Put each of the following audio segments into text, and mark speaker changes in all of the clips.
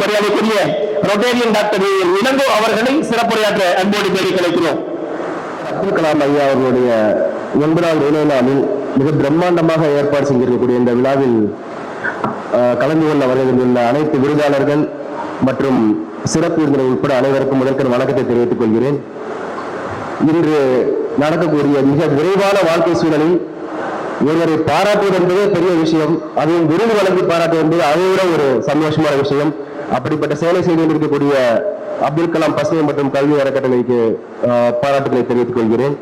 Speaker 1: மரியாதைக்குரிய Rotarian doctor Ilango அவர்களை சிறப்புரையாற்ற அன்போடு தேடி கிடைக்கிறோம்.
Speaker 2: அப்துல் கலாம் ஐயா அவர்களுடைய 9வது நினைவு நாளில் மிக பிரம்மாண்டமாக ஏற்பாடு செய்திருக்கக்கூடிய இந்த விழாவில் கலந்து கொள்ள வருகின்ற அனைத்து விருதாளர்கள் மற்றும் சிறப்பு விருந்தினர் உட்பட அனைவருக்கும் முதற்கண் வணக்கத்தை தெரிவித்துக் கொள்கிறேன். இன்று நடக்கக்கூடிய மிக விரைவான வாழ்க்கை சூழலில் ஒருவரை பாராட்டுவது என்பதே பெரிய விஷயம். அதையும் விருது வழங்கி பாராட்டுவது என்பது அதை விட ஒரு சந்தோஷமான விஷயம். அப்படிப்பட்ட சேவை செய்து கொண்டிருக்கக்கூடிய அப்துல் கலாம் பசுமை மற்றும் கல்வி அறக்கட்டளைக்கு பாராட்டுகளை தெரிவித்துக் கொள்கிறேன்.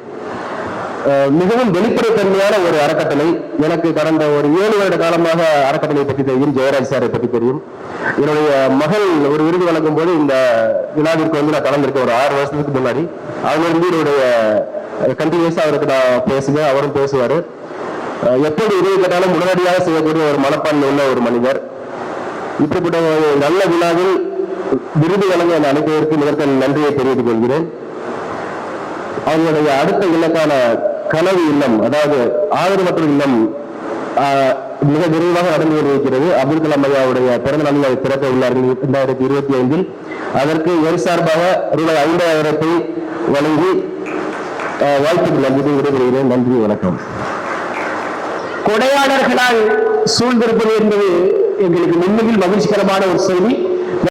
Speaker 2: மிகவும் வெளிப்படைத்தன்மையான ஒரு அறக்கட்டளை. எனக்கு கடந்த ஒரு 7 வருட காலமாக அறக்கட்டளை பற்றி தெரியும், ஜெயராஜ் சாரை பற்றி தெரியும். என்னுடைய மகள் ஒரு விருது வழங்கும் போது இந்த விழாவிற்கு நான் கலந்திருக்கேன் ஒரு 6 வருஷத்துக்கு முன்னாடி. அவரிருந்து என்னுடைய கண்டினியூஸா அவருக்கு நான் பேசுவேன், அவரும் பேசுவார். எப்படி உதவி கேட்டாலும் உடனடியாக செய்யக்கூடிய ஒரு மனப்பான்மை உள்ள ஒரு மனிதர். இப்படிப்பட்ட ஒரு நல்ல விழாவில் விருது வழங்க அந்த அனைவருக்கு முதற்கண் நன்றியை தெரிவித்துக் கொள்கிறேன். அவர்களுடைய அடுத்த இலக்கான கனவு இல்லம், அதாவது ஆதரவற்ற இல்லம் மிக விரைவாக நடந்து கொண்டிருக்கிறது. அப்துல் கலாம் ஐயாவுடைய பிறந்த நாளில் அதை திறக்க உள்ளார்கள் 2025. அதற்கு ஒரு சார்பாக ரூபாய் 50,000 வழங்கி வாழ்த்துக்கள் நன்றி விடைபெறுகிறேன். நன்றி, வணக்கம்.
Speaker 1: கொடையாளர்களால் சூழ்ந்திருப்பது என்பது எங்களுக்கு உண்மையில் மகிழ்ச்சிகரமான ஒரு செய்தி.